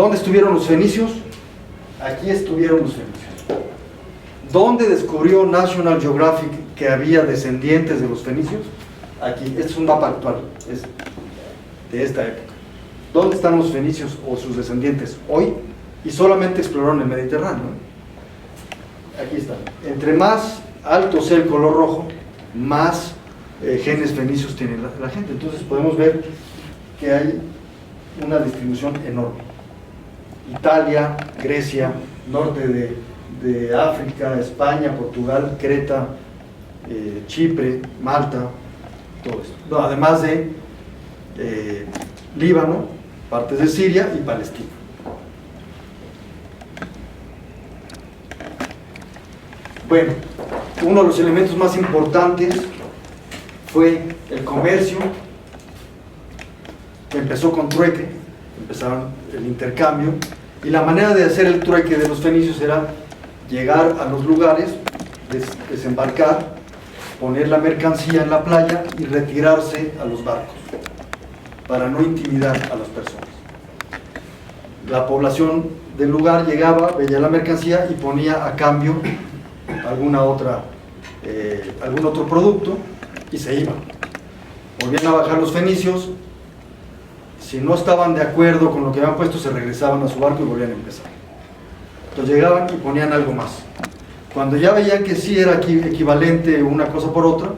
¿Dónde estuvieron los fenicios? Aquí estuvieron los fenicios. ¿Dónde descubrió National Geographic que había descendientes de los fenicios? Aquí. Este es un mapa actual, es de esta época. ¿Dónde están los fenicios o sus descendientes hoy? Y solamente exploraron el Mediterráneo. Aquí están. Entre más alto sea el color rojo, más genes fenicios tiene la gente. Entonces podemos ver que hay una distribución enorme. Italia, Grecia, norte de África, España, Portugal, Creta, Chipre, Malta, todo esto. No, además de Líbano, partes de Siria y Palestina. Bueno, uno de los elementos más importantes fue el comercio, que empezó con trueque, empezaron el intercambio, y la manera de hacer el trueque de los fenicios era llegar a los lugares, desembarcar, poner la mercancía en la playa y retirarse a los barcos, para no intimidar a las personas. La población del lugar llegaba, veía la mercancía y ponía a cambio algún otro producto y se iban. Volvían a bajar los fenicios, si no estaban de acuerdo con lo que habían puesto, se regresaban a su barco y volvían a empezar. Entonces llegaban y ponían algo más. Cuando ya veían que sí era equivalente una cosa por otra,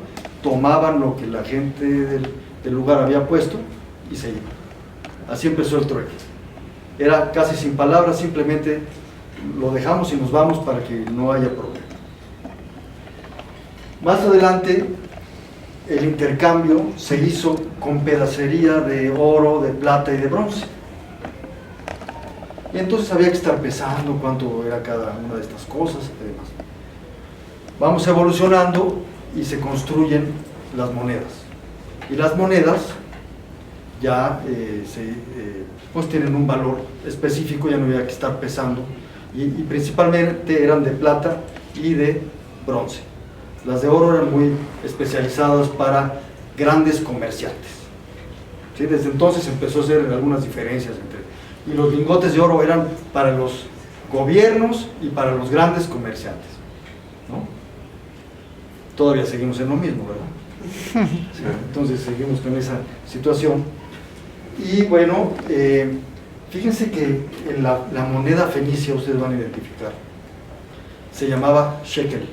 tomaban lo que la gente del lugar había puesto y se iban. Así empezó el trueque. Era casi sin palabras, simplemente lo dejamos y nos vamos para que no haya problema. Más adelante, el intercambio se hizo con pedacería de oro, de plata y de bronce. Y entonces había que estar pesando cuánto era cada una de estas cosas y demás. Vamos evolucionando y se construyen las monedas. Y las monedas ya pues tienen un valor específico, ya no había que estar pesando. Y principalmente eran de plata y de bronce. Las de oro eran muy especializadas para grandes comerciantes. ¿Sí? Desde entonces empezó a hacer algunas diferencias y los lingotes de oro eran para los gobiernos y para los grandes comerciantes, ¿no? Todavía seguimos en lo mismo, ¿verdad? Sí, entonces seguimos con esa situación. Y bueno, fíjense que en la moneda fenicia, ustedes van a identificar, se llamaba shekel,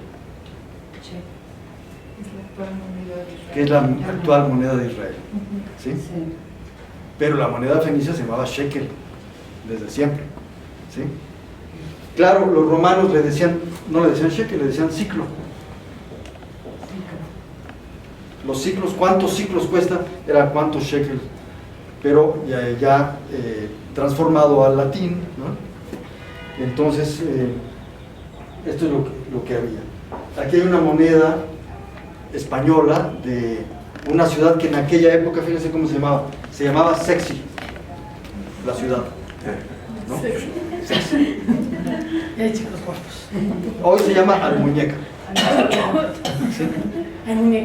que es la actual moneda de Israel, ¿sí? Pero la moneda fenicia se llamaba shekel desde siempre, ¿sí? Claro, los romanos no le decían shekel, le decían ciclo. Los ciclos, ¿cuántos ciclos cuesta? Era cuántos shekels, pero ya transformado al latín, ¿no? Entonces esto es lo que había. Aquí hay una moneda española de una ciudad que en aquella época, fíjense cómo se llamaba Sexy, la ciudad, ¿no? Sexy. Hoy se llama Almuñeca. ¿Sí?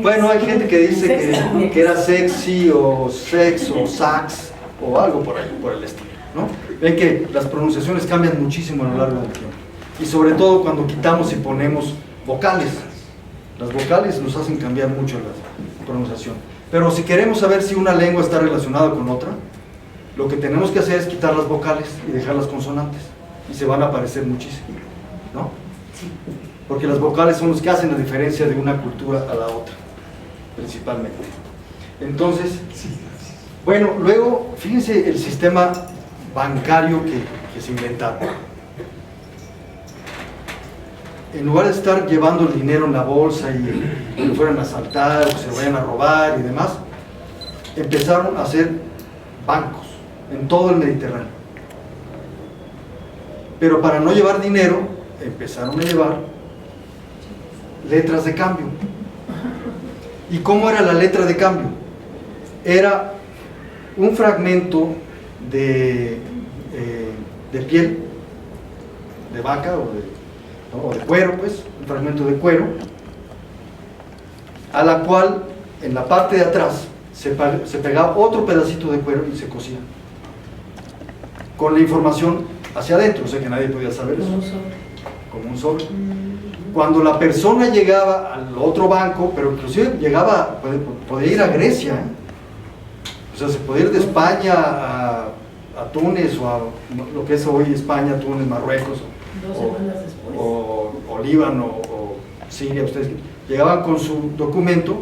Bueno, hay gente que dice que era sexy o sex o sax o algo por ahí, por el estilo, ¿no? Ven que las pronunciaciones cambian muchísimo a lo largo del tiempo, y sobre todo cuando quitamos y ponemos vocales. Las vocales nos hacen cambiar mucho la pronunciación. Pero si queremos saber si una lengua está relacionada con otra, lo que tenemos que hacer es quitar las vocales y dejar las consonantes, y se van a parecer muchísimo, ¿no? Porque las vocales son los que hacen la diferencia de una cultura a la otra, principalmente. Entonces, bueno, luego, fíjense el sistema bancario que se inventaron. En lugar de estar llevando el dinero en la bolsa y lo fueran a asaltar o se lo vayan a robar y demás, empezaron a hacer bancos en todo el Mediterráneo. Pero para no llevar dinero, empezaron a llevar letras de cambio. ¿Y cómo era la letra de cambio? Era un fragmento de piel de vaca o de cuero, pues, un fragmento de cuero, a la cual en la parte de atrás se pegaba otro pedacito de cuero y se cosía. con la información hacia adentro, o sea que nadie podía saber eso. Como un sobre. Como un sobre. Cuando la persona llegaba al otro banco, pero inclusive llegaba, podía ir a Grecia, o sea, se podía ir de España a Túnez o a lo que es hoy España, Túnez, Marruecos, 2 semanas después. o Líbano o Siria, ustedes llegaban con su documento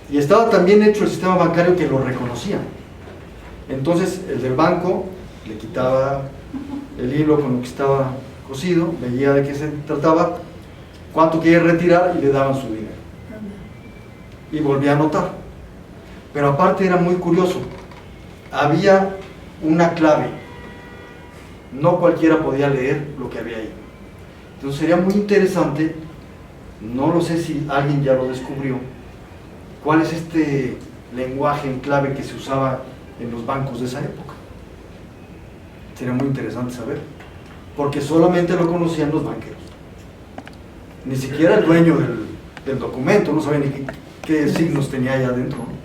y estaba también hecho el sistema bancario que lo reconocía. Entonces el del banco le quitaba el hilo con lo que estaba cosido, veía de qué se trataba, cuánto quería retirar y le daban su dinero. Y volvía a anotar. Pero aparte era muy curioso, había una clave, no cualquiera podía leer lo que había ahí. Entonces sería muy interesante, no lo sé si alguien ya lo descubrió, cuál es este lenguaje en clave que se usaba en los bancos de esa época. Sería muy interesante saber, porque solamente lo conocían los banqueros. Ni siquiera el dueño del documento, no sabía ni qué signos tenía ahí adentro, ¿no?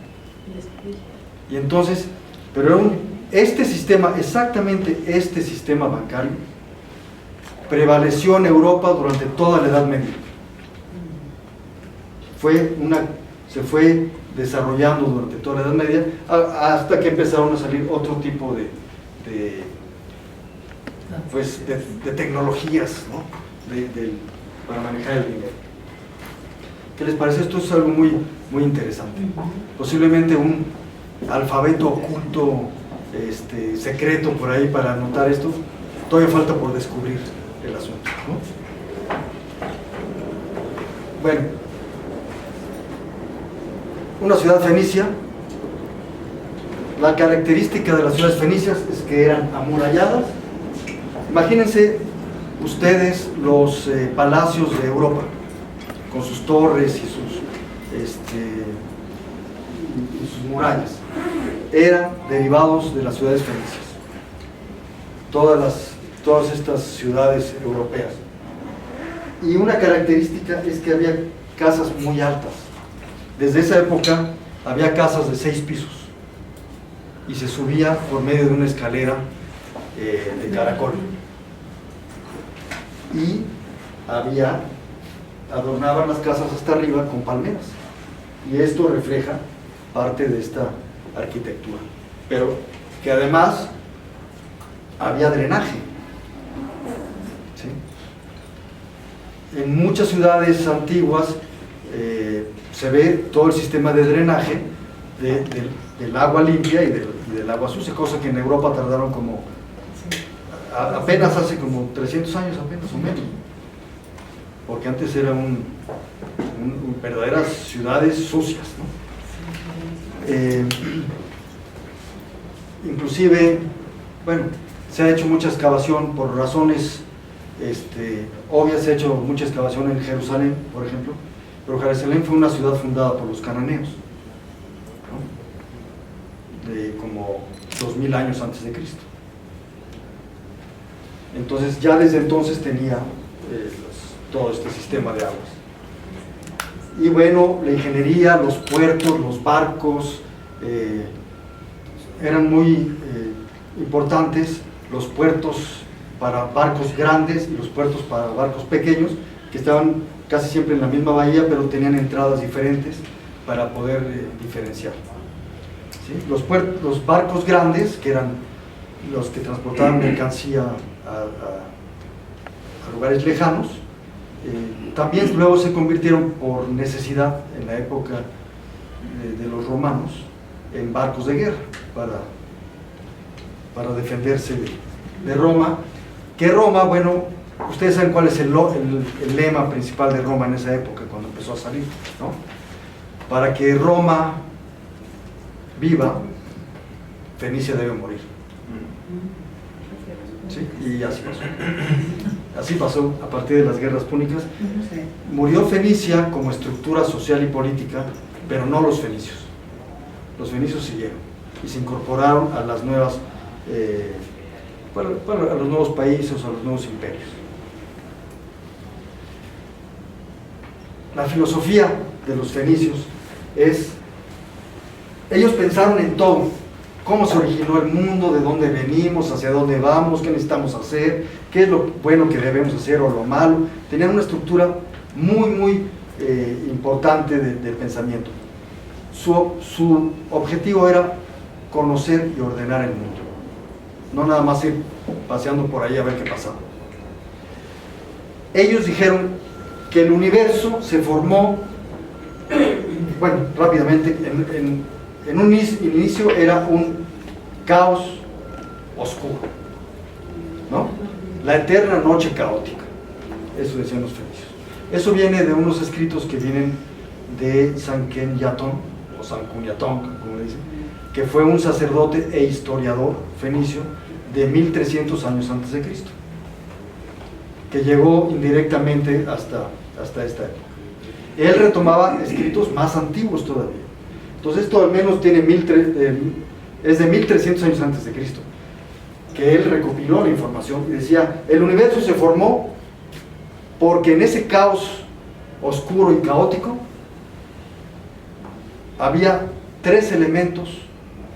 Y entonces, pero era este sistema, exactamente este sistema bancario, prevaleció en Europa durante toda la Edad Media. Se fue desarrollando durante toda la Edad Media hasta que empezaron a salir otro tipo de tecnologías, ¿no? Para manejar el dinero. ¿Qué les parece? Esto es algo muy, muy interesante. Posiblemente un alfabeto oculto, secreto por ahí para anotar esto. Todavía falta por descubrir el asunto, ¿no? Bueno, una ciudad fenicia. La característica de las ciudades fenicias es que eran amuralladas. Imagínense ustedes los palacios de Europa, con sus torres y sus murallas. Eran derivados de las ciudades fenicias. Todas estas ciudades europeas. Y una característica es que había casas muy altas. Desde esa época había casas de 6 pisos y se subía por medio de una escalera de caracol. Y adornaban las casas hasta arriba con palmeras. Y esto refleja parte de esta arquitectura. Pero que además había drenaje. ¿Sí? En muchas ciudades antiguas se ve todo el sistema de drenaje del agua limpia y del agua sucia, cosa que en Europa tardaron como apenas hace como 300 años apenas o menos, porque antes eran verdaderas ciudades sucias, ¿no? Inclusive, bueno, se ha hecho mucha excavación por razones obvias. Se ha hecho mucha excavación en Jerusalén, por ejemplo, pero Jerusalén fue una ciudad fundada por los cananeos, ¿no? De como 2000 años antes de Cristo. Entonces ya desde entonces tenía todo este sistema de aguas. Y bueno, la ingeniería, los puertos, los barcos eran muy importantes. Los puertos para barcos grandes y los puertos para barcos pequeños, que estaban casi siempre en la misma bahía, pero tenían entradas diferentes para poder diferenciar. ¿Sí? Los barcos grandes, que eran los que transportaban mercancía a lugares lejanos, también luego se convirtieron por necesidad en la época de los romanos en barcos de guerra para defenderse de Roma. Que Roma, bueno, ustedes saben cuál es el lema principal de Roma en esa época, cuando empezó a salir, ¿no? Para que Roma viva, Fenicia debe morir. ¿Sí? Y así pasó. Así pasó a partir de las guerras púnicas. Murió Fenicia como estructura social y política, pero no los fenicios. Los fenicios siguieron y se incorporaron a las nuevas, a los nuevos países, a los nuevos imperios. La filosofía de los fenicios es, ellos pensaron en todo, cómo se originó el mundo, de dónde venimos, hacia dónde vamos, qué necesitamos hacer, qué es lo bueno que debemos hacer o lo malo. Tenían una estructura muy importante del pensamiento. Su objetivo era conocer y ordenar el mundo, no nada más ir paseando por ahí a ver qué pasaba. Ellos dijeron que el universo se formó, bueno, rápidamente, en un inicio era un caos oscuro, ¿no? La eterna noche caótica, eso decían los fenicios. Eso viene de unos escritos que vienen de San Kenyatón, o San Cunyatón, como le dicen, que fue un sacerdote e historiador fenicio de 1300 años antes de Cristo, que llegó indirectamente hasta esta época. Él retomaba escritos más antiguos todavía. Entonces esto al menos tiene es de 1300 años antes de Cristo, que él recopiló la información y decía, el universo se formó porque en ese caos oscuro y caótico había tres elementos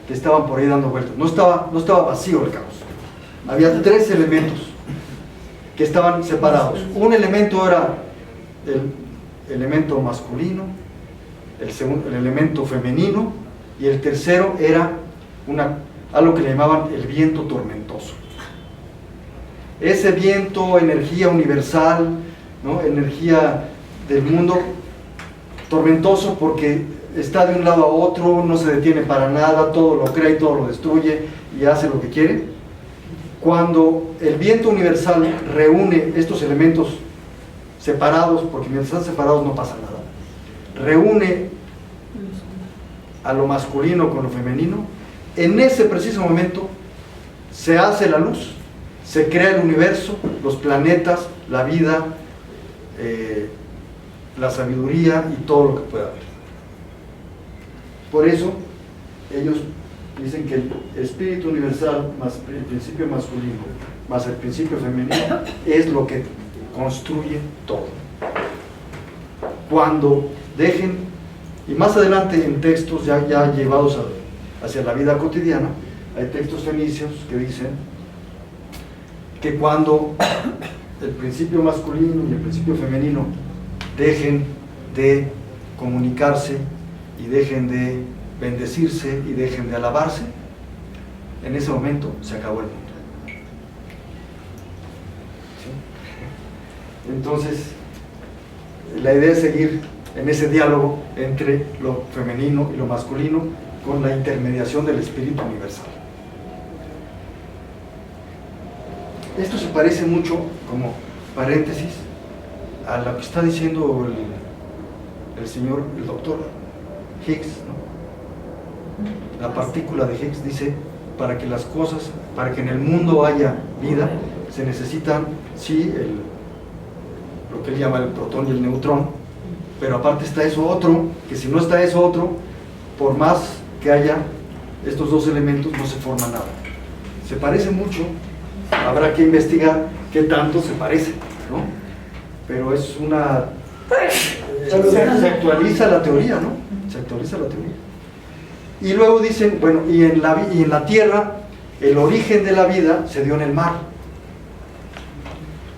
que estaban por ahí dando vueltas. No estaba vacío el caos. Había tres elementos que estaban separados. Un elemento era el elemento masculino, el elemento femenino, y el tercero era algo que le llamaban el viento tormentoso. Ese viento, energía universal, ¿no? Energía del mundo, tormentoso porque está de un lado a otro, no se detiene para nada, todo lo crea y todo lo destruye y hace lo que quiere. Cuando el viento universal reúne estos elementos separados, porque mientras están separados no pasa nada, reúne a lo masculino con lo femenino, en ese preciso momento se hace la luz, se crea el universo, los planetas, la vida, la sabiduría y todo lo que pueda haber. Por eso ellos dicen que el espíritu universal más el principio masculino más el principio femenino es lo que construye todo. Cuando dejen, y más adelante en textos ya llevados hacia la vida cotidiana, hay textos fenicios que dicen que cuando el principio masculino y el principio femenino dejen de comunicarse y dejen de bendecirse y dejen de alabarse, en ese momento se acabó el mundo. ¿Sí? Entonces, la idea es seguir en ese diálogo entre lo femenino y lo masculino con la intermediación del espíritu universal. Esto se parece mucho, como paréntesis, a lo que está diciendo el señor, el doctor Higgs, ¿no? La partícula de Higgs dice, para que las cosas, para que en el mundo haya vida, se necesitan, sí, lo que él llama el protón y el neutrón, pero aparte está eso otro, que si no está eso otro, por más que haya estos dos elementos, no se forma nada. Se parece mucho, habrá que investigar qué tanto se parece, ¿no? Pero es una... se actualiza la teoría, ¿no? Se actualiza la teoría. Y luego dicen, bueno, y en la Tierra, el origen de la vida se dio en el mar.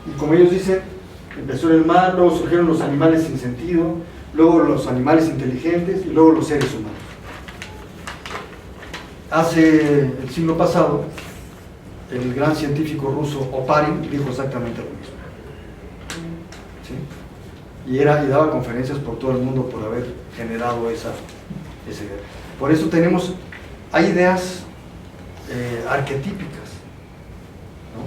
Y como ellos dicen, empezó en el mar, luego surgieron los animales sin sentido, luego los animales inteligentes y luego los seres humanos. Hace el siglo pasado, el gran científico ruso Oparin dijo exactamente lo mismo. ¿Sí? Y daba conferencias por todo el mundo por haber generado esa idea. Por eso hay ideas arquetípicas, ¿no?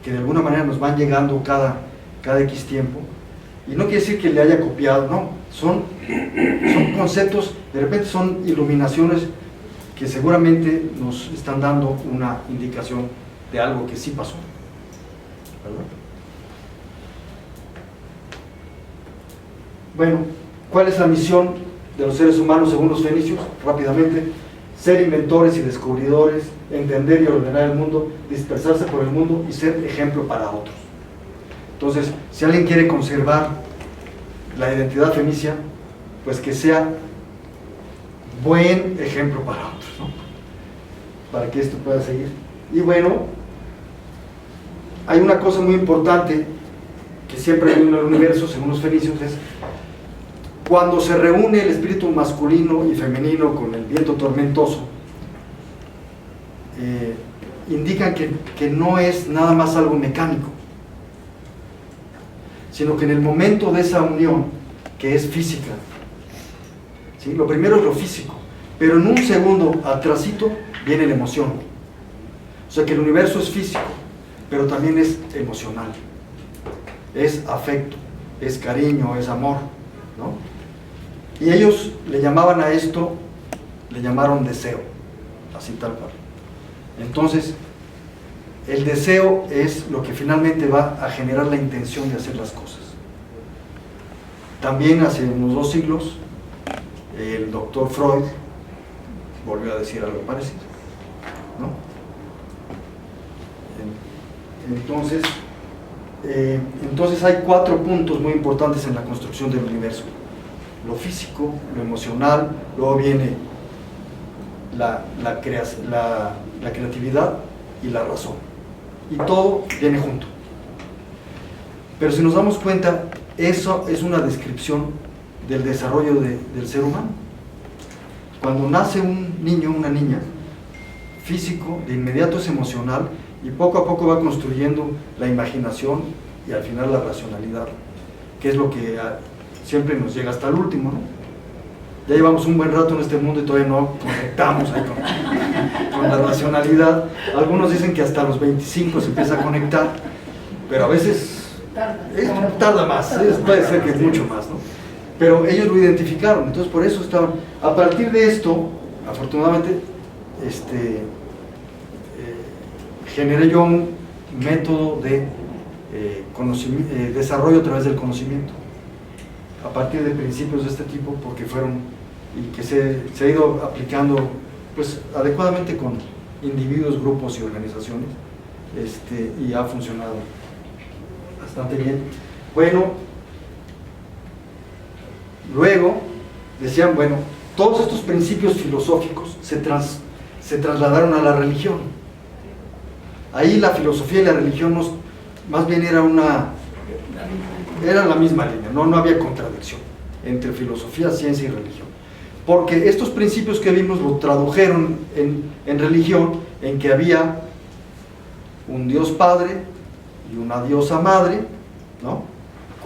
Que de alguna manera nos van llegando cada X tiempo, y no quiere decir que le haya copiado, no, son conceptos, de repente son iluminaciones que seguramente nos están dando una indicación de algo que sí pasó, ¿verdad? Bueno, ¿cuál es la misión de los seres humanos según los fenicios? Rápidamente: ser inventores y descubridores, entender y ordenar el mundo, dispersarse por el mundo y ser ejemplo para otros. Entonces, si alguien quiere conservar la identidad fenicia, pues que sea buen ejemplo para otros, ¿no? para que esto pueda seguir. Y bueno, hay una cosa muy importante que siempre hay en el universo, según los fenicios, es cuando se reúne el espíritu masculino y femenino con el viento tormentoso, indican que no es nada más algo mecánico, sino que en el momento de esa unión, que es física, ¿sí? Lo primero es lo físico, pero en un segundo atrasito viene la emoción. O sea que el universo es físico, pero también es emocional, es afecto, es cariño, es amor, ¿no? Y ellos le llamaban a esto, le llamaron deseo, así tal cual. Entonces, el deseo es lo que finalmente va a generar la intención de hacer las cosas. También hace unos 2 siglos, el doctor Freud volvió a decir algo parecido, ¿no? Entonces hay 4 puntos muy importantes en la construcción del universo: lo físico, lo emocional, luego viene la creatividad y la razón, y todo viene junto. Pero si nos damos cuenta, eso es una descripción del desarrollo del ser humano. Cuando nace un niño o una niña, físico, de inmediato es emocional, y poco a poco va construyendo la imaginación y al final la racionalidad, que es lo que siempre nos llega hasta el último, ¿no? Ya llevamos un buen rato en este mundo y todavía no conectamos ahí con la racionalidad. Algunos dicen que hasta los 25 se empieza a conectar, pero a veces tarda más, puede ser que es mucho más, ¿no? Pero ellos lo identificaron, entonces por eso estaban. A partir de esto, afortunadamente, generé yo un método de desarrollo a través del conocimiento, a partir de principios de este tipo, porque fueron, y que se ha ido aplicando pues adecuadamente con individuos, grupos y organizaciones, y ha funcionado bastante bien. Bueno, luego decían, bueno, todos estos principios filosóficos se trasladaron a la religión. Ahí la filosofía y la religión más bien era la misma línea, no había contradicción entre filosofía, ciencia y religión, porque estos principios que vimos lo tradujeron en religión, en que había un Dios Padre y una diosa Madre, ¿no?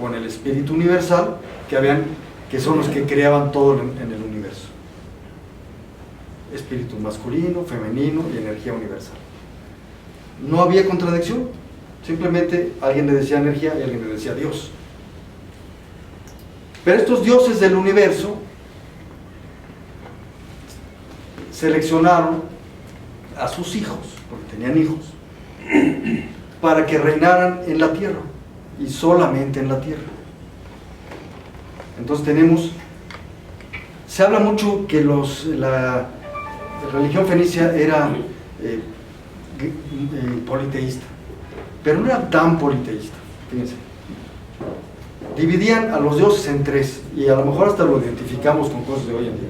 Con el Espíritu Universal, que son los que creaban todo en el universo: espíritu masculino, femenino y energía universal. No había contradicción, simplemente alguien le decía energía y alguien le decía Dios. Pero estos dioses del universo seleccionaron a sus hijos, porque tenían hijos, para que reinaran en la tierra, y solamente en la tierra. Entonces se habla mucho que la religión fenicia era politeísta, pero no era tan politeísta, fíjense. Dividían a los dioses en 3, y a lo mejor hasta lo identificamos con cosas de hoy en día: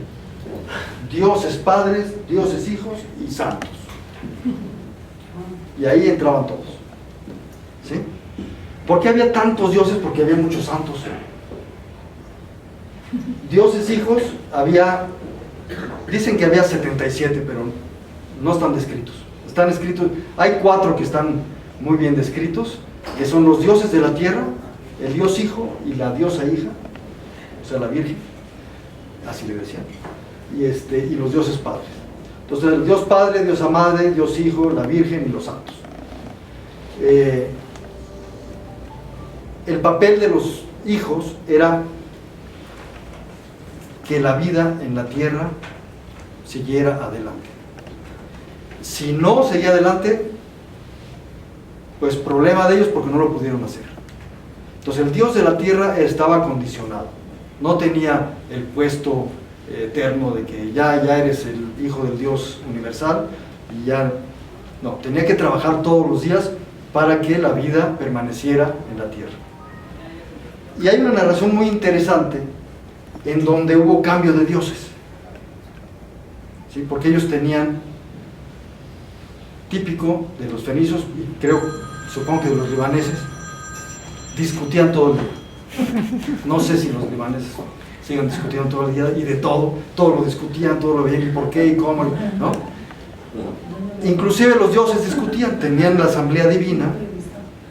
dioses padres, dioses hijos y santos. Y ahí entraban todos, ¿sí? ¿Por qué había tantos dioses? Porque había muchos santos. Dioses hijos dicen que había 77, pero no están descritos. Están escritos, hay 4 que están muy bien descritos, que son los dioses de la tierra, el dios hijo y la diosa hija, o sea, la virgen, así le decían, y los dioses padres. Entonces, el dios padre, diosa madre, dios hijo, la virgen y los santos. El papel de los hijos era que la vida en la tierra siguiera adelante. Si no seguía adelante, pues problema de ellos, porque no lo pudieron hacer. Entonces el dios de la tierra estaba condicionado, no tenía el puesto eterno de que ya eres el hijo del Dios universal, y ya no, tenía que trabajar todos los días para que la vida permaneciera en la tierra. Y hay una narración muy interesante en donde hubo cambio de dioses, ¿sí? Porque ellos tenían típico de los fenicios, y supongo que de los libaneses, discutían todo el día. No sé si los libaneses sigan discutiendo todo el día, y de todo lo discutían, todo lo veían, y por qué, y cómo, ¿no? Inclusive los dioses discutían, tenían la asamblea divina,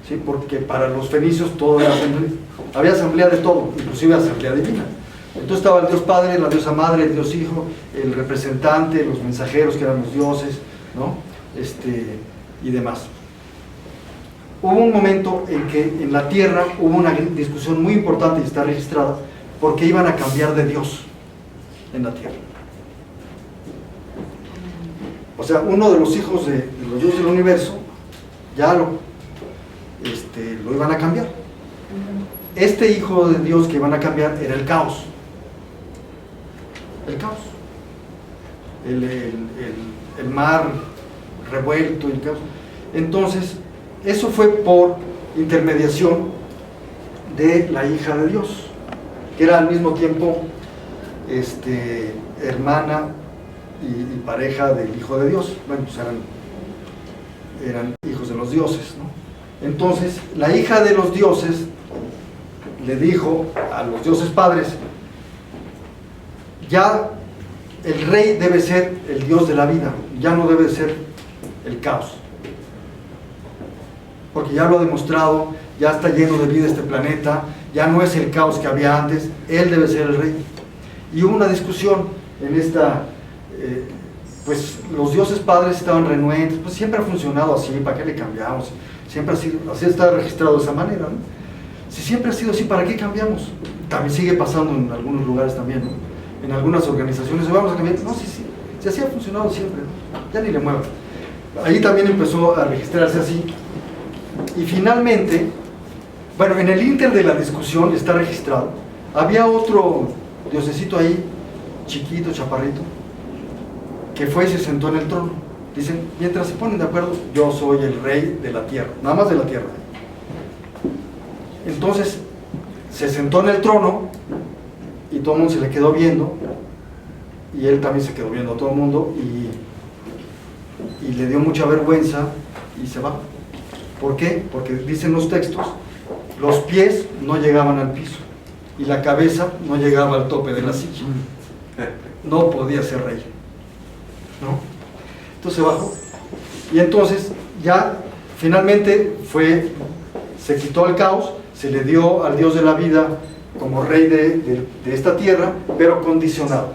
¿sí? Porque para los fenicios todo era asamblea, había asamblea de todo, inclusive asamblea divina. Entonces estaba el Dios Padre, la Diosa Madre, el Dios Hijo, el representante, los mensajeros que eran los dioses, ¿no? Y demás. Hubo un momento en que en la tierra hubo una discusión muy importante, y está registrada, porque iban a cambiar de Dios en la tierra. O sea, uno de los hijos de los dioses del universo ya lo iban a cambiar. Este hijo de Dios que iban a cambiar era el caos. El caos. El mar revuelto, el caos. Entonces, eso fue por intermediación de la hija de Dios, que era al mismo tiempo hermana y pareja del Hijo de Dios. Bueno, pues eran hijos de los dioses, ¿no? Entonces, la hija de los dioses le dijo a los dioses padres: ya el rey debe ser el Dios de la vida, ya no debe ser el caos, porque ya lo ha demostrado, ya está lleno de vida este planeta, ya no es el caos que había antes, él debe ser el rey. Y hubo una discusión en esta, pues los dioses padres estaban renuentes, pues siempre ha funcionado así, ¿para qué le cambiamos? Siempre ha sido, así está registrado de esa manera, ¿no? Si siempre ha sido así, ¿para qué cambiamos? También sigue pasando en algunos lugares también, ¿no? En algunas organizaciones, vamos a cambiar, no, si así ha funcionado siempre, ¿no? Ya ni le muevan. Ahí también empezó a registrarse así, y finalmente, bueno, en el ínter de la discusión está registrado, había otro diosecito ahí, chiquito, chaparrito, que fue y se sentó en el trono. Dicen, mientras se ponen de acuerdo, yo soy el rey de la tierra, nada más de la tierra. Entonces, se sentó en el trono, y todo el mundo se le quedó viendo, y él también se quedó viendo a todo el mundo, y le dio mucha vergüenza, y se va. ¿Por qué? Porque dicen los textos, los pies no llegaban al piso, y la cabeza no llegaba al tope de la silla. No podía ser rey, ¿no? Entonces se bajó, y entonces ya finalmente se quitó el caos, se le dio al Dios de la vida como rey de esta tierra, pero condicionado.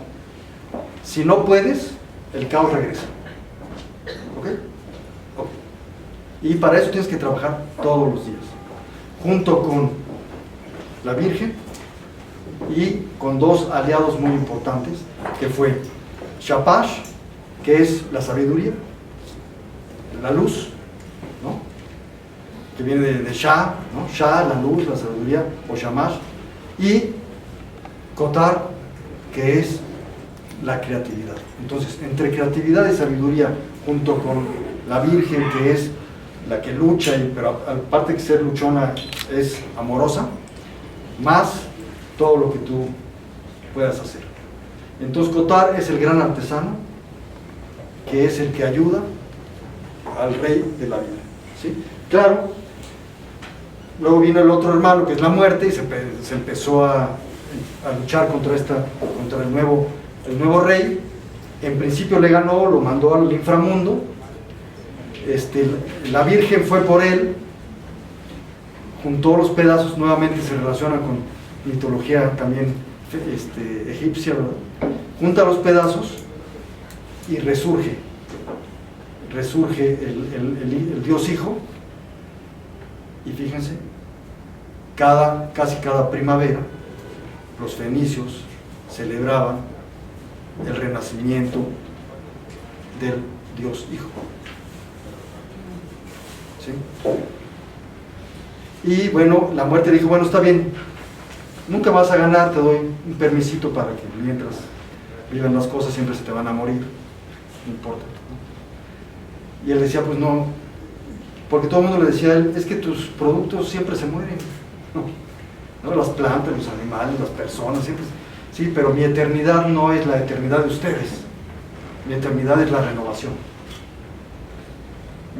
Si no puedes, el caos regresa. ¿Ok? Ok. Y para eso tienes que trabajar todos los días, junto con la Virgen y con dos aliados muy importantes, que fue Shamash, que es la sabiduría, la luz, ¿no? Que viene de Shah, ¿no? Shah, la luz, la sabiduría, o Shamash, y Kotar, que es la creatividad. Entonces, entre creatividad y sabiduría, junto con la Virgen, que es la que lucha, pero aparte de ser luchona, es amorosa, más todo lo que tú puedas hacer. Entonces, Kotar es el gran artesano, que es el que ayuda al rey de la vida, ¿sí? Claro, luego vino el otro hermano, que es la muerte, y se empezó a luchar contra el nuevo rey. En principio le ganó, lo mandó al inframundo. La Virgen fue por él, juntó los pedazos, nuevamente se relaciona con mitología también egipcia, ¿verdad? Junta los pedazos y resurge el Dios Hijo. Y fíjense, casi cada primavera los fenicios celebraban el renacimiento del Dios Hijo, ¿sí? Y bueno, la muerte dijo, bueno, está bien, nunca vas a ganar, te doy un permisito para que mientras vivan las cosas siempre se te van a morir, no importa, ¿no? Y él decía, pues no, porque todo el mundo le decía a él, es que tus productos siempre se mueren, ¿no? Las plantas, los animales, las personas, siempre, sí, pero mi eternidad no es la eternidad de ustedes, mi eternidad es la renovación.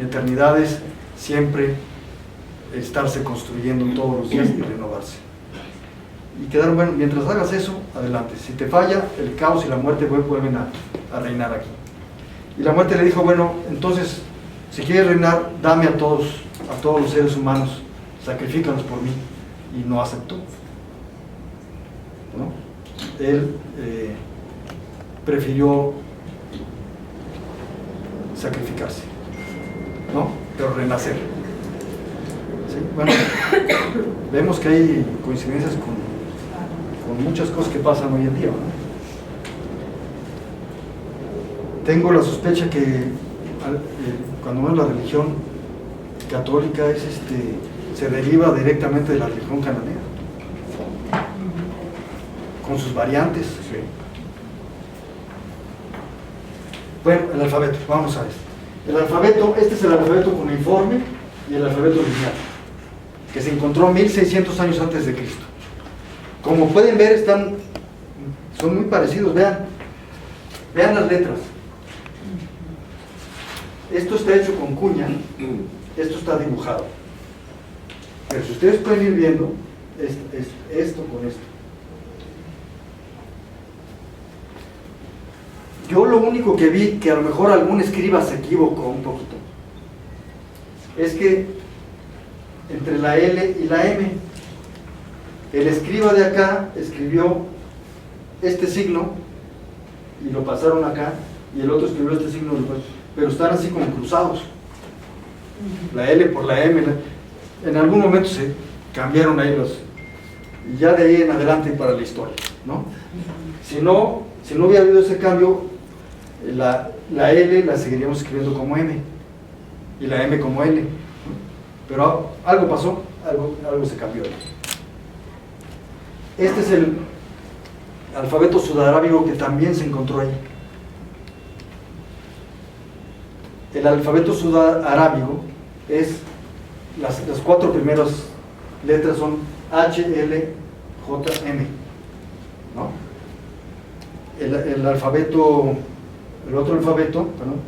Mi eternidad es siempre estarse construyendo todos los días y renovarse. Y quedar, bueno, mientras hagas eso, adelante. Si te falla, el caos y la muerte vuelven a reinar aquí. Y la muerte le dijo, bueno, entonces, si quieres reinar, dame a todos los seres humanos, sacrifícalos por mí. Y no aceptó, ¿no? Él prefirió sacrificarse, ¿no? Pero renacer. ¿Sí? Bueno, vemos que hay coincidencias con muchas cosas que pasan hoy en día, ¿no? Tengo la sospecha que cuando vemos la religión católica se deriva directamente de la religión cananea, con sus variantes. Sí. Bueno, el alfabeto, vamos a esto. El alfabeto, este es el alfabeto cuneiforme y el alfabeto lineal, que se encontró 1600 años antes de Cristo. Como pueden ver, son muy parecidos, vean las letras. Esto está hecho con cuña, esto está dibujado. Pero si ustedes pueden ir viendo, esto con esto. Yo lo único que vi, que a lo mejor algún escriba se equivocó un poquito, es que entre la L y la M, el escriba de acá escribió este signo y lo pasaron acá, y el otro escribió este signo, pero están así como cruzados. La L por la M, en algún momento se cambiaron ahí y ya de ahí en adelante para la historia, ¿no? Si no hubiera habido ese cambio, la L la seguiríamos escribiendo como M y la M como L, ¿no? Pero algo pasó, algo se cambió. Este es el alfabeto sudarábigo que también se encontró ahí. El alfabeto sudarábigo es las 4 primeras letras son H, L, J, M, ¿no? El otro alfabeto, perdón,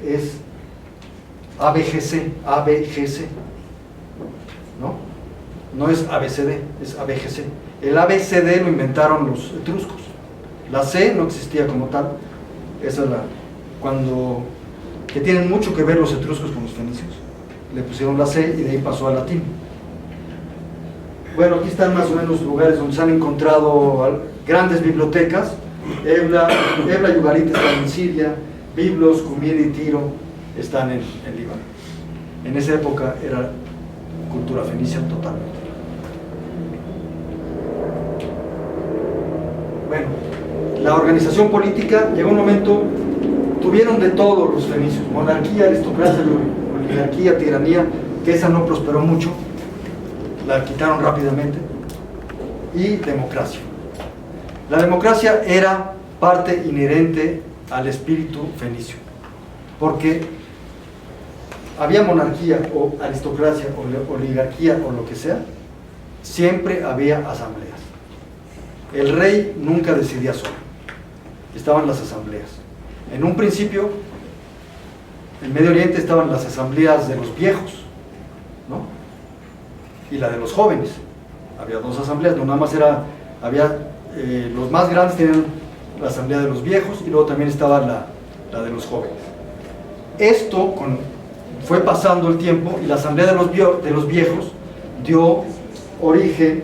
es ABGC, ¿no? No es ABCD, es ABGC. El ABCD lo inventaron los etruscos. La C no existía como tal. Esa es que tienen mucho que ver los etruscos con los fenicios. Le pusieron la C y de ahí pasó al latín. Bueno, aquí están más o menos lugares donde se han encontrado grandes bibliotecas. Ebla y Ugarit están en Siria, Biblos, Qumir y Tiro están en Líbano. En esa época era cultura fenicia totalmente. Bueno, la organización política llegó un momento, tuvieron de todos los fenicios, monarquía, aristocracia, oligarquía, tiranía, que esa no prosperó mucho, la quitaron rápidamente, y democracia. La democracia era parte inherente al espíritu fenicio, porque había monarquía o aristocracia o oligarquía o lo que sea, siempre había asambleas. El rey nunca decidía solo, estaban las asambleas. En un principio, en Medio Oriente estaban las asambleas de los viejos, ¿no? Y la de los jóvenes. Había 2 asambleas, no nada más los más grandes tenían la asamblea de los viejos y luego también estaba la de los jóvenes. Esto fue pasando el tiempo y la asamblea de los viejos dio origen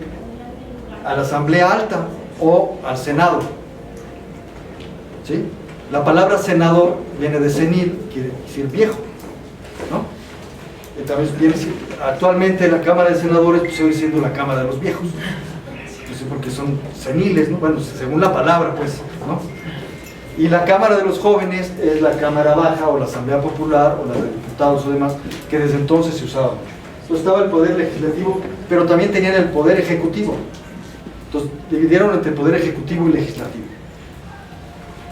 a la asamblea alta o al senado, ¿sí? La palabra senador viene de senil, quiere decir viejo, ¿no? Y también actualmente la Cámara de Senadores sigue siendo la Cámara de los Viejos, porque son seniles, ¿no? Bueno, según la palabra, pues, ¿no? Y la Cámara de los Jóvenes es la Cámara Baja o la Asamblea Popular o la de diputados o demás, que desde entonces se usaba mucho. Entonces estaba el poder legislativo, pero también tenían el poder ejecutivo. Entonces dividieron entre poder ejecutivo y legislativo.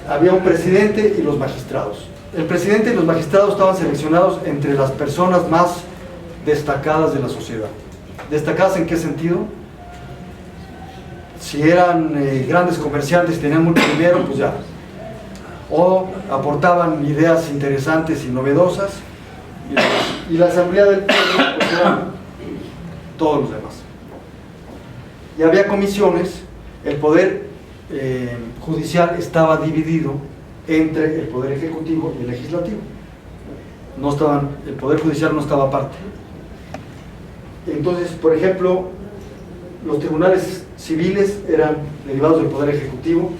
Había un presidente y los magistrados. El presidente y los magistrados estaban seleccionados entre las personas más destacadas de la sociedad. ¿Destacadas en qué sentido? Si eran grandes comerciantes y tenían mucho dinero, pues ya. O aportaban ideas interesantes y novedosas, y la asamblea del pueblo pues eran todos los demás. Y había comisiones. El poder judicial estaba dividido entre el poder ejecutivo y el legislativo. El poder judicial no estaba aparte. Entonces, por ejemplo, los tribunales civiles eran derivados del poder ejecutivo,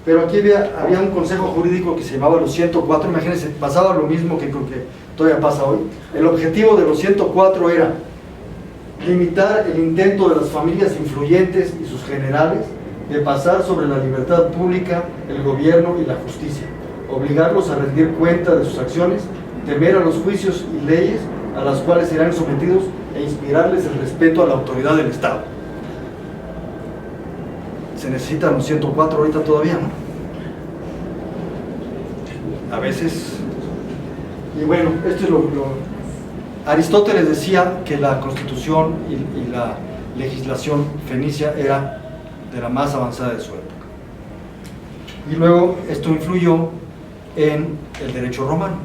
pero aquí había un consejo jurídico que se llamaba los 104. Imagínense, pasaba lo mismo que creo que todavía pasa hoy. El objetivo de los 104 era limitar el intento de las familias influyentes y sus generales de pasar sobre la libertad pública, el gobierno y la justicia, obligarlos a rendir cuenta de sus acciones, temer a los juicios y leyes a las cuales serán sometidos e inspirarles el respeto a la autoridad del Estado. Se necesitan los 104 ahorita todavía, ¿no? A veces. Y bueno, esto es Aristóteles decía que la constitución y la legislación fenicia era de la más avanzada de su época. Y luego esto influyó en el derecho romano.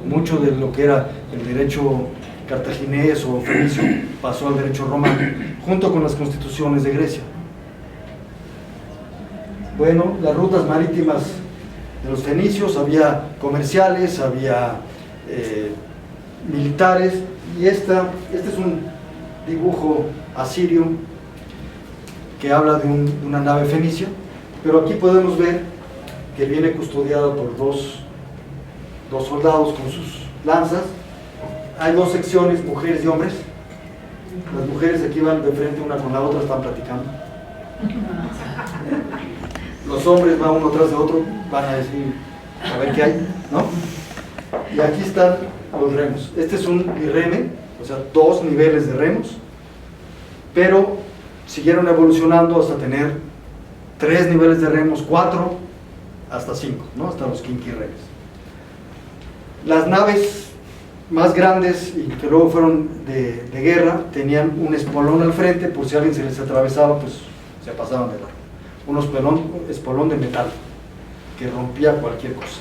Mucho de lo que era el derecho cartaginés o fenicio pasó al derecho romano, junto con las constituciones de Grecia. Bueno, las rutas marítimas de los fenicios, había comerciales, había militares, y este es un dibujo asirio que habla de una nave fenicia, pero aquí podemos ver que viene custodiada por dos soldados con sus lanzas. Hay dos secciones, mujeres y hombres. Las mujeres aquí van de frente una con la otra, están platicando. Los hombres van uno tras de otro, van a decir, a ver qué hay, ¿no? Y aquí están los remos. Este es un birreme, o sea, 2 niveles de remos, pero siguieron evolucionando hasta tener 3 niveles de remos, 4, hasta 5, ¿no? Hasta los quinquirremes. Las naves más grandes y que luego fueron de guerra tenían un espolón al frente, por si alguien se les atravesaba, pues se pasaban de largo. Un espolón de metal que rompía cualquier cosa.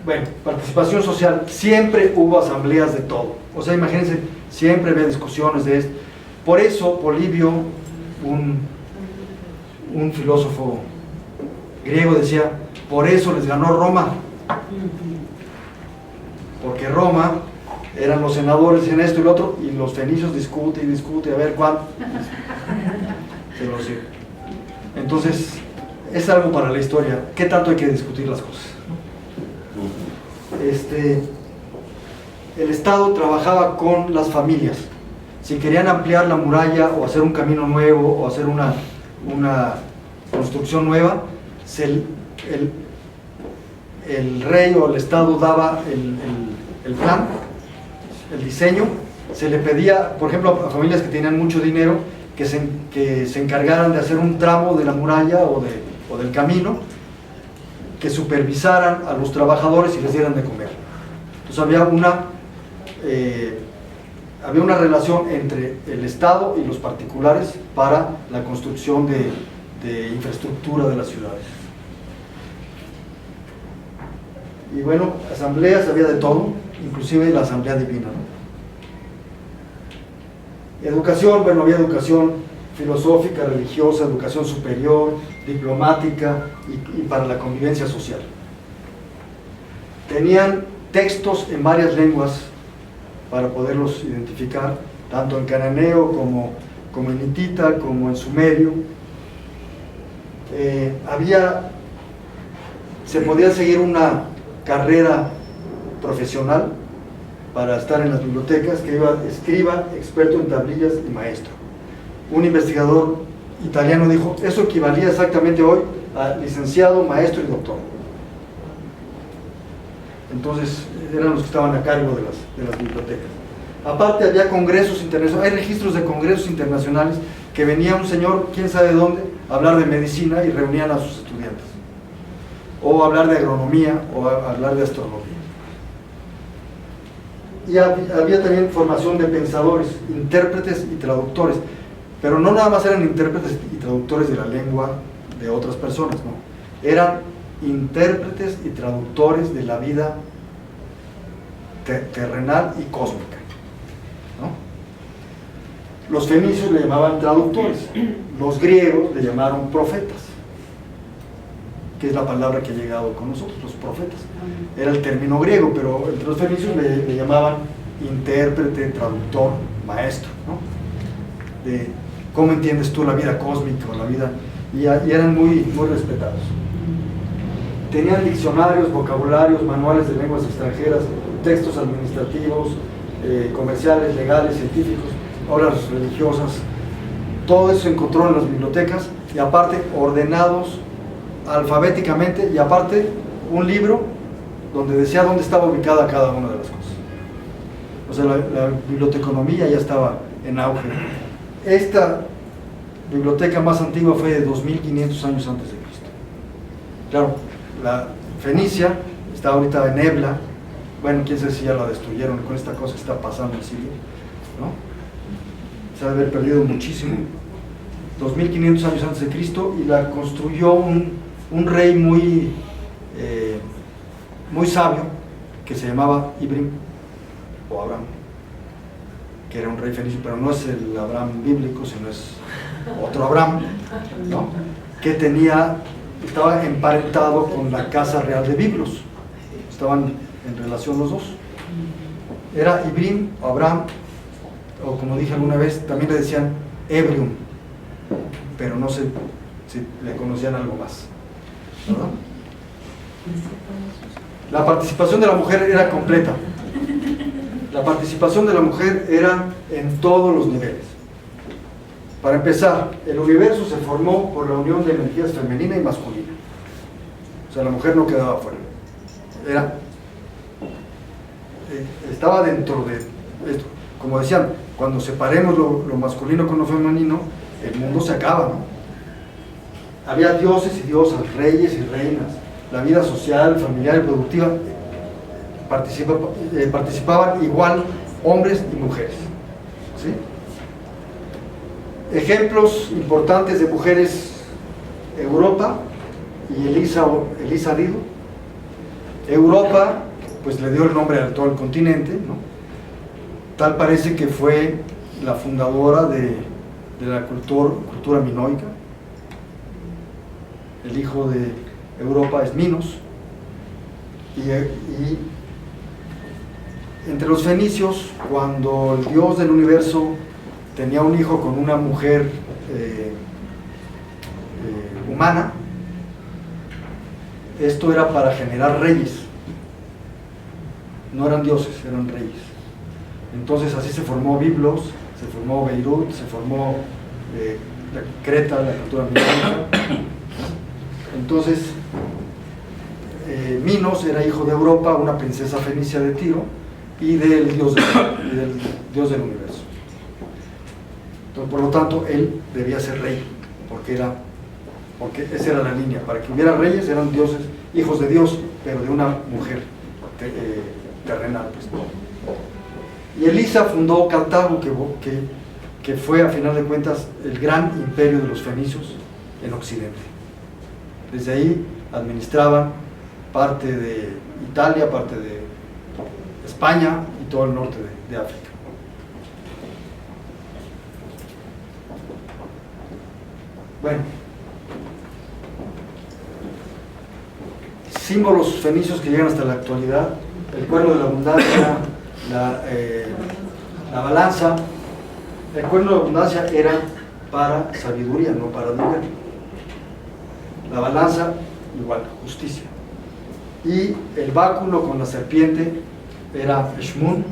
Bueno, participación social, siempre hubo asambleas de todo. O sea, imagínense, siempre había discusiones de esto. Por eso Polibio, un filósofo griego, decía, por eso les ganó Roma, porque Roma eran los senadores en esto y lo otro, y los fenicios discuten y discuten, a ver cuánto se los digo. Entonces es algo para la historia, qué tanto hay que discutir las cosas. El Estado trabajaba con las familias. Si querían ampliar la muralla o hacer un camino nuevo o hacer una construcción nueva, el rey o el Estado daba el plan, el diseño. Se le pedía, por ejemplo, a familias que tenían mucho dinero que se encargaran de hacer un tramo de la muralla o del camino, que supervisaran a los trabajadores y les dieran de comer. Entonces había una relación entre el Estado y los particulares para la construcción de infraestructura de las ciudades. Y bueno, asambleas había de todo, inclusive la asamblea divina, ¿no? Educación, bueno, había educación filosófica, religiosa, educación superior, diplomática y para la convivencia social. Tenían textos en varias lenguas para poderlos identificar, tanto en cananeo como en hitita, como en sumerio. Se podía seguir una carrera profesional para estar en las bibliotecas, que iba escriba, experto en tablillas y maestro. Un investigador italiano dijo, eso equivalía exactamente hoy a licenciado, maestro y doctor. Entonces eran los que estaban a cargo de las bibliotecas. Aparte había congresos internacionales, hay registros de congresos internacionales que venía un señor, quién sabe de dónde, a hablar de medicina y reunían a sus estudiantes, o hablar de agronomía, o hablar de astronomía. Y había también formación de pensadores, intérpretes y traductores, pero no nada más eran intérpretes y traductores de la lengua de otras personas, no, eran intérpretes y traductores de la vida terrenal y cósmica, ¿no? Los fenicios le llamaban traductores, los griegos le llamaron profetas, que es la palabra que ha llegado con nosotros, los profetas. Era el término griego, pero entre los fenicios le llamaban intérprete, traductor, maestro, ¿no? De cómo entiendes tú la vida cósmica o la vida, y eran muy respetados. Tenían diccionarios, vocabularios, manuales de lenguas extranjeras, textos administrativos, comerciales, legales, científicos, obras religiosas. Todo eso se encontró en las bibliotecas, y aparte ordenados alfabéticamente, y aparte un libro donde decía dónde estaba ubicada cada una de las cosas. O sea, la biblioteconomía ya estaba en auge. Esta biblioteca más antigua fue de 2500 años antes de Cristo. Claro, la Fenicia está ahorita en Ebla. Bueno, quién sabe si ya la destruyeron con esta cosa que está pasando en Siria, ¿no? Se debe haber perdido muchísimo. 2500 años antes de Cristo, y la construyó un rey muy sabio, que se llamaba Ibrim o Abraham, que era un rey fenicio, pero no es el Abraham bíblico, sino es otro Abraham, ¿no? Que estaba emparentado con la casa real de Biblos, estaban en relación los dos. Era Ibrim o Abraham, o como dije alguna vez, también le decían Ebrium, pero no sé si le conocían algo más, ¿verdad? La participación de la mujer era completa. La participación de la mujer era en todos los niveles. Para empezar, el universo se formó por la unión de energías femenina y masculina. O sea, la mujer no quedaba fuera. Estaba dentro de esto. Como decían, cuando separemos lo masculino con lo femenino, el mundo se acaba, ¿no? Había dioses y diosas, reyes y reinas. La vida social, familiar y productiva participaban igual hombres y mujeres, ¿sí? Ejemplos importantes de mujeres: Europa y Elisa Dido. Europa, pues le dio el nombre a todo el continente, ¿no? Tal parece que fue la fundadora de la cultura minoica. El hijo de Europa es Minos, y entre los fenicios, cuando el dios del universo tenía un hijo con una mujer humana, esto era para generar reyes. No eran dioses, eran reyes. Entonces así se formó Biblos, se formó Beirut, se formó Creta, la cultura minoica. Entonces Minos era hijo de Europa, una princesa fenicia de Tiro, y del dios del universo. Entonces, por lo tanto, él debía ser rey, porque esa era la línea. Para que hubiera reyes, eran dioses, hijos de Dios, pero de una mujer terrenal, pues. Y Elisa fundó Cartago, que fue, a final de cuentas, el gran imperio de los fenicios en Occidente. Desde ahí administraban parte de Italia, parte de España y todo el norte de África. Bueno, símbolos fenicios que llegan hasta la actualidad: el cuerno de la abundancia, la balanza. El cuerno de la abundancia era para sabiduría, no para dinero. La balanza, igual, justicia. Y el báculo con la serpiente era Shmun,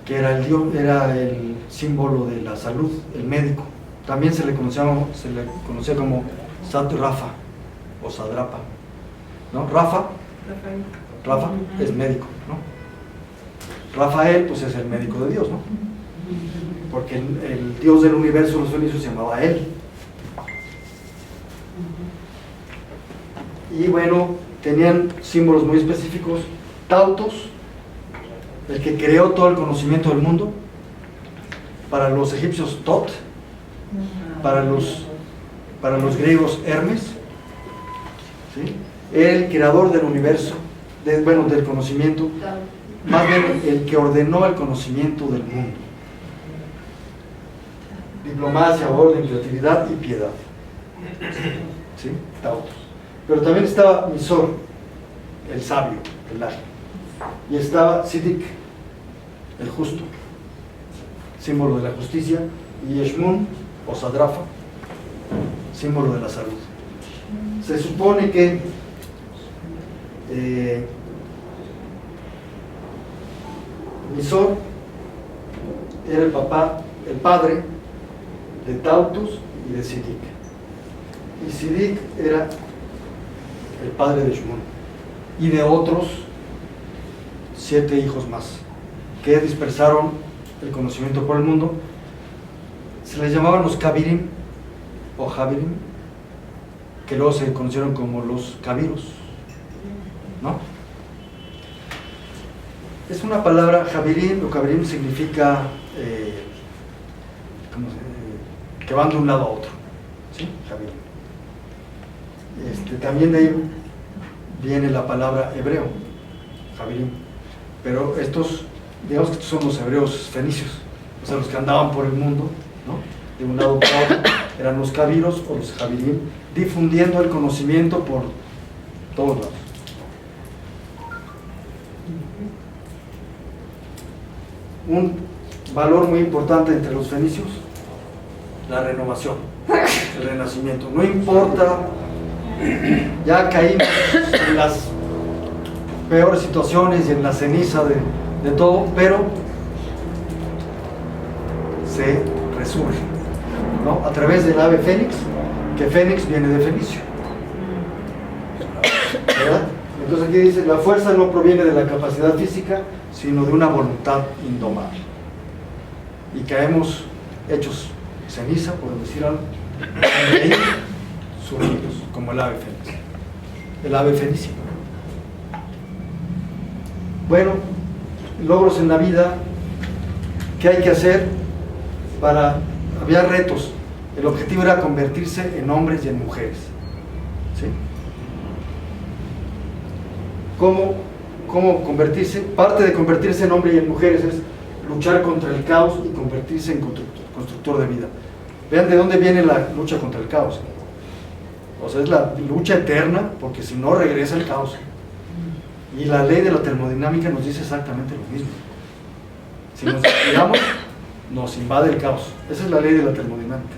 que era el símbolo de la salud, el médico. También se le conocía como Sat Rafa o Sadrapa, ¿no? Rafa es médico, ¿no? Rafael, pues es el médico de Dios, ¿no? Porque el dios del universo de los fenicios se llamaba él. Y bueno, tenían símbolos muy específicos. Tautos, el que creó todo el conocimiento del mundo. Para los egipcios, Tot. Para los griegos, Hermes. ¿sí? El creador del universo, del conocimiento, más bien el que ordenó el conocimiento del mundo. Diplomacia, orden, creatividad y piedad. ¿Sí? Tautos. Pero también estaba Misor, el sabio, el ágil. Y estaba Sidik, el justo, símbolo de la justicia, y Eshmun, o Sadrafa, símbolo de la salud. Se supone que Misor era el padre de Tautus y de Sidik. Y Sidik era el padre de Eshmun y de otros 7 hijos más que dispersaron el conocimiento por el mundo. Se les llamaban los Kabirim o Jabirim, que luego se conocieron como los Kabiros, ¿no? Es una palabra, Jabirim o Kabirim significa que van de un lado a otro, ¿sí? Jabirim. También de ahí viene la palabra hebreo, Jabirim, pero digamos que estos son los hebreos fenicios, o sea, los que andaban por el mundo, ¿no? De un lado para otro, eran los Kabiros o los Jabirim, difundiendo el conocimiento por todos lados. Un valor muy importante entre los fenicios, la renovación, el renacimiento. No importa, ya caímos en las peores situaciones y en la ceniza de todo, pero se resurge, ¿no? A través del ave fénix, que fénix viene de Fenicio, ¿verdad? Entonces aquí dice, la fuerza no proviene de la capacidad física, sino de una voluntad indomable. Y caemos hechos ceniza, por decir algo, y ahí surgimos, como el ave fénix, el ave fenicio. Bueno, logros en la vida, ¿qué hay que hacer? Había retos. El objetivo era convertirse en hombres y en mujeres, ¿sí? ¿Cómo convertirse? Parte de convertirse en hombre y en mujeres es luchar contra el caos y convertirse en constructor de vida. Vean de dónde viene la lucha contra el caos. O sea, es la lucha eterna, porque si no regresa el caos. Y la ley de la termodinámica nos dice exactamente lo mismo. Si nos descuidamos, nos invade el caos. Esa es la ley de la termodinámica.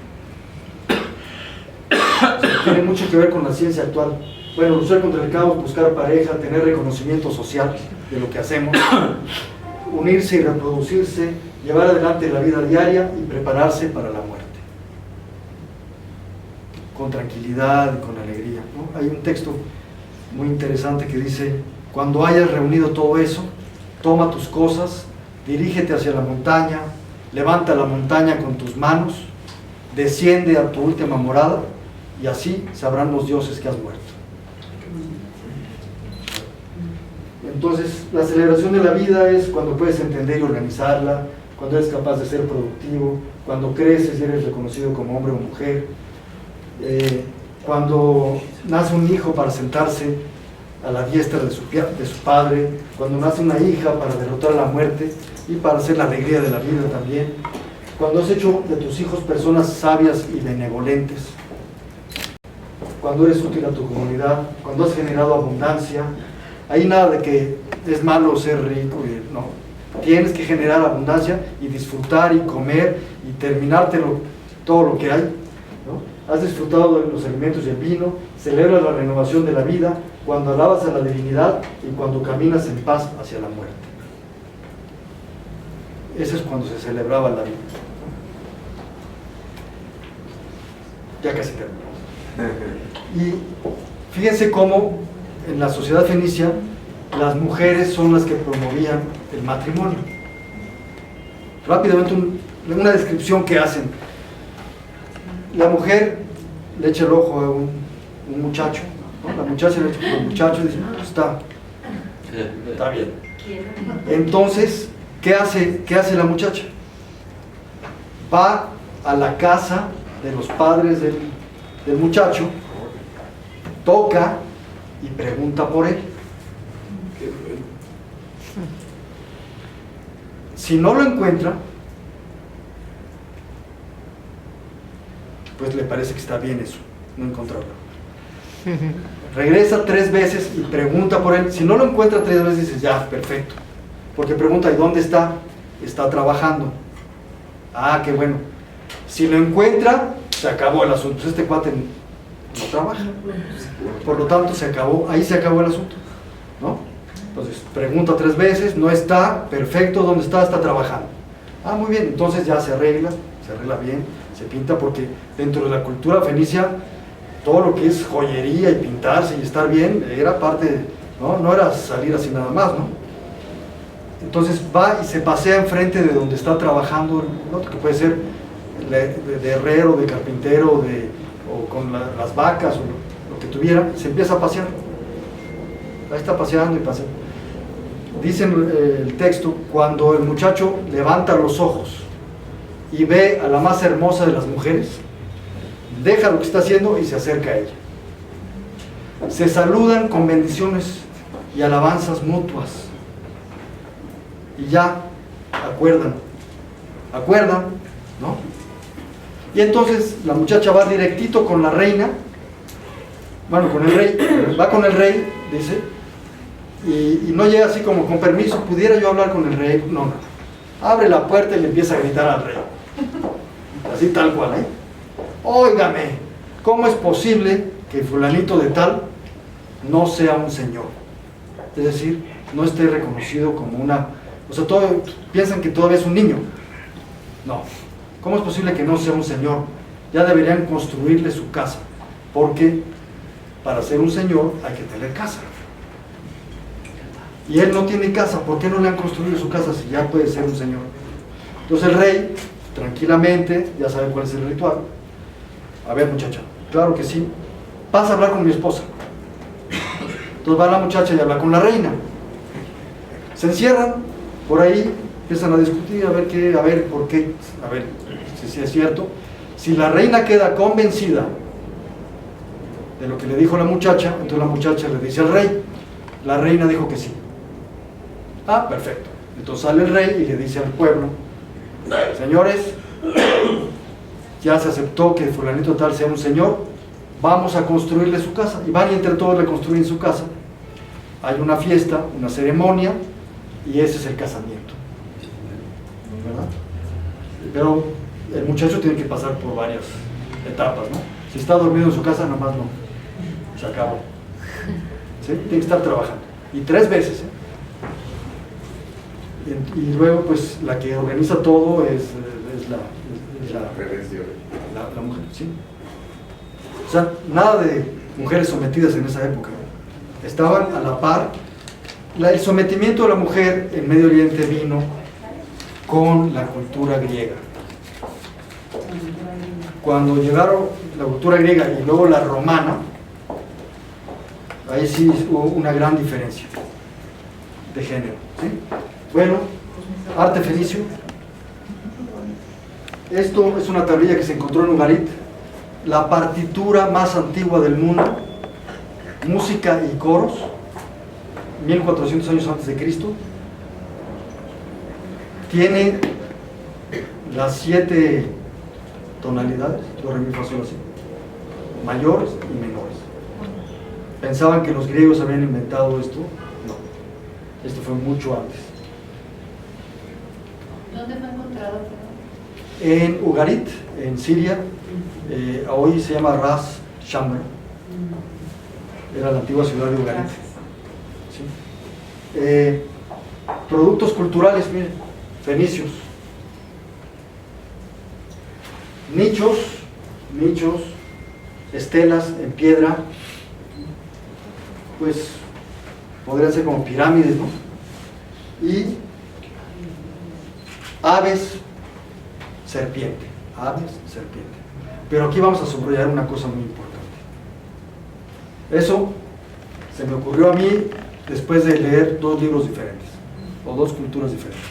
O sea, tiene mucho que ver con la ciencia actual. Bueno, luchar contra el caos, buscar pareja, tener reconocimiento social de lo que hacemos, unirse y reproducirse, llevar adelante la vida diaria y prepararse para la muerte. Con tranquilidad y con alegría, ¿no? Hay un texto muy interesante que dice: cuando hayas reunido todo eso, toma tus cosas, dirígete hacia la montaña, levanta la montaña con tus manos, desciende a tu última morada, y así sabrán los dioses que has muerto. Entonces, la celebración de la vida es cuando puedes entender y organizarla, cuando eres capaz de ser productivo, cuando creces y eres reconocido como hombre o mujer, cuando nace un hijo para sentarse a la diestra de su padre, cuando nace una hija para derrotar la muerte y para hacer la alegría de la vida también, cuando has hecho de tus hijos personas sabias y benevolentes, cuando eres útil a tu comunidad, cuando has generado abundancia. Hay nada de que es malo ser rico, no. Tienes que generar abundancia y disfrutar y comer y terminártelo todo lo que hay, ¿no? Has disfrutado de los alimentos y el vino, celebras la renovación de la vida, cuando alabas a la divinidad y cuando caminas en paz hacia la muerte. Eso es cuando se celebraba la vida. Ya casi terminamos. Y fíjense cómo en la sociedad fenicia las mujeres son las que promovían el matrimonio. Rápidamente una descripción que hacen. La mujer le echa el ojo a un muchacho, ¿no? La muchacha le echa el ojo al muchacho y dice: pues está bien. Entonces, ¿qué hace la muchacha? Va a la casa de los padres del muchacho, toca y pregunta por él. Si no lo encuentra, pues le parece que está bien eso, no encontrarlo. Regresa 3 veces y pregunta por él. Si no lo encuentra 3 veces, dices, ya, perfecto. Porque pregunta, ¿y dónde está? Está trabajando. Ah, qué bueno. Si lo encuentra, se acabó el asunto. Este cuate no trabaja. Por lo tanto, se acabó, ahí se acabó el asunto, ¿no? Entonces, pregunta 3 veces, no está, perfecto, ¿dónde está? Está trabajando. Ah, muy bien, entonces ya se arregla bien, se pinta, porque dentro de la cultura fenicia, todo lo que es joyería y pintarse y estar bien, era parte, no era salir así nada más, ¿no? Entonces va y se pasea enfrente de donde está trabajando, ¿no? Que puede ser de herrero, de carpintero, o con las vacas, o lo que tuviera, se empieza a pasear. Ahí está paseando y paseando. Dice el texto, cuando el muchacho levanta los ojos y ve a la más hermosa de las mujeres, deja lo que está haciendo y se acerca a ella. Se saludan con bendiciones y alabanzas mutuas. Y ya acuerdan, ¿no? Y entonces la muchacha va directito con la reina, bueno, con el rey, va con el rey, dice, y no llega así como con permiso, ¿pudiera yo hablar con el rey? No. Abre la puerta y le empieza a gritar al rey. Así tal cual, ¿eh? Óigame, ¿cómo es posible que fulanito de tal no sea un señor? Es decir, no esté reconocido como una... O sea, piensan que todavía es un niño. No. ¿Cómo es posible que no sea un señor? Ya deberían construirle su casa, porque para ser un señor hay que tener casa. Y él no tiene casa, ¿por qué no le han construido su casa si ya puede ser un señor? Entonces el rey, tranquilamente, ya sabe cuál es el ritual. A ver, muchacha, claro que sí, pasa a hablar con mi esposa. Entonces va la muchacha y habla con la reina. Se encierran por ahí, empiezan a discutir, a ver por qué, a ver si es cierto. Si la reina queda convencida de lo que le dijo la muchacha, entonces la muchacha le dice al rey. La reina dijo que sí. Ah, perfecto. Entonces sale el rey y le dice al pueblo, señores, ya se aceptó que fulanito tal sea un señor, vamos a construirle su casa. Y van y entre todos le construyen su casa. Hay una fiesta, una ceremonia, y ese es el casamiento, ¿verdad? Pero el muchacho tiene que pasar por varias etapas, ¿no? Si está dormido en su casa, nada más no, se acabó, ¿sí? Tiene que estar trabajando, y 3 veces, ¿eh? Y luego pues la que organiza todo es la mujer, ¿sí? O sea, nada de mujeres sometidas en esa época, ¿no? Estaban a la par. El sometimiento de la mujer en Medio Oriente vino con la cultura griega. Cuando llegaron la cultura griega y luego la romana, ahí sí hubo una gran diferencia de género, ¿sí? Bueno, arte fenicio. Esto es una tablilla que se encontró en Ugarit, la partitura más antigua del mundo, música y coros, 1400 años antes de Cristo. Tiene las 7 tonalidades, do, re, mi, fa, sol, la, si, mayores y menores. Pensaban que los griegos habían inventado esto. No, esto fue mucho antes. ¿Dónde fue encontrado? En Ugarit, en Siria. Hoy se llama Ras Shamra. Era la antigua ciudad de Ugarit. ¿Sí? Productos culturales, miren, fenicios. Nichos, estelas en piedra, pues podrían ser como pirámides, ¿no? Y aves, serpiente. Pero aquí vamos a subrayar una cosa muy importante. Eso se me ocurrió a mí después de leer 2 libros diferentes, o 2 culturas diferentes.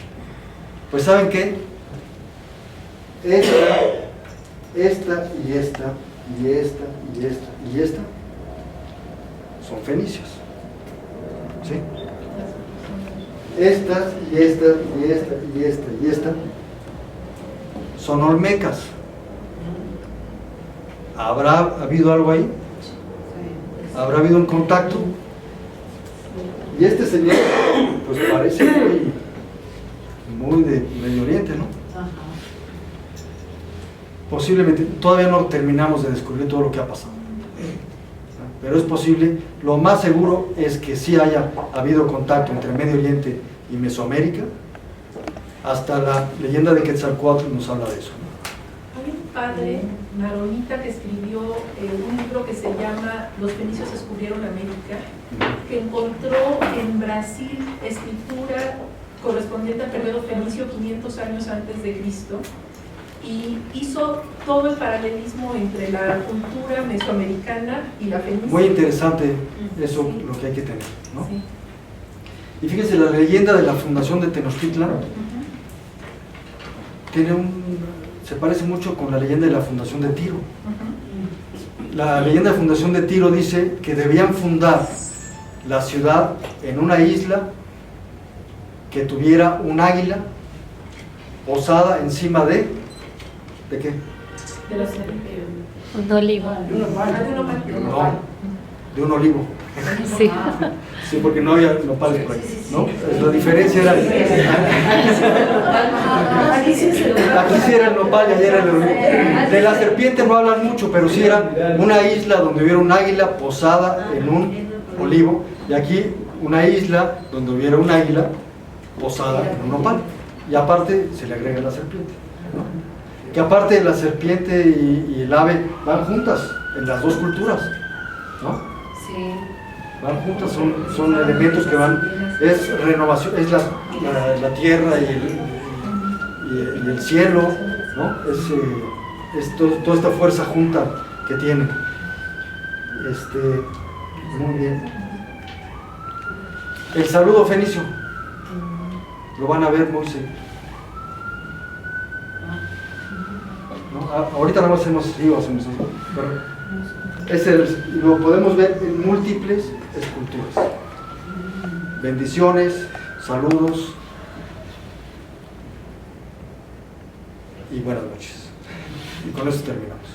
Pues ¿saben qué? Esta son fenicias. ¿Sí? Estas y estas y esta y esta y esta son olmecas. ¿Habrá habido algo ahí? ¿Habrá habido un contacto? Y este señor, pues parece muy de Medio Oriente, ¿no? Posiblemente, todavía no terminamos de descubrir todo lo que ha pasado, pero es posible. Lo más seguro es que sí haya habido contacto entre Medio Oriente y Mesoamérica. Hasta la leyenda de Quetzalcóatl nos habla de eso. Hay un padre maronita que escribió un libro que se llama Los fenicios descubrieron América, que encontró en Brasil escritura correspondiente al periodo fenicio 500 años antes de Cristo, y hizo todo el paralelismo entre la cultura mesoamericana y la fenicia. Muy interesante eso, Sí. lo que hay que tener, ¿no? Sí. Y fíjense, la leyenda de la fundación de Tenochtitlan se parece mucho con la leyenda de la fundación de Tiro. La leyenda de fundación de Tiro dice que debían fundar la ciudad en una isla que tuviera un águila posada encima ¿de qué? De la Un olivo. No, de un olivo. Sí. Sí, porque no había nopales por ahí, ¿no? La diferencia era... Aquí sí era el nopal y allá era el olivo. De la serpiente no hablan mucho, pero sí era una isla donde hubiera un águila posada en un olivo, y aquí una isla donde hubiera un águila posada en un nopal, y aparte se le agrega la serpiente, ¿no? Que aparte la serpiente y el ave van juntas en las dos culturas, ¿no? Sí. Van juntas, son elementos que van, es renovación, es la tierra y el cielo, ¿no? Es toda esta fuerza junta que tiene. Muy bien. El saludo fenicio, lo van a ver muy seguido, ¿no? Ahorita nada más hacemos así o hacemos así, pero lo podemos ver en múltiples esculturas. Bendiciones, saludos y buenas noches. Y con eso terminamos.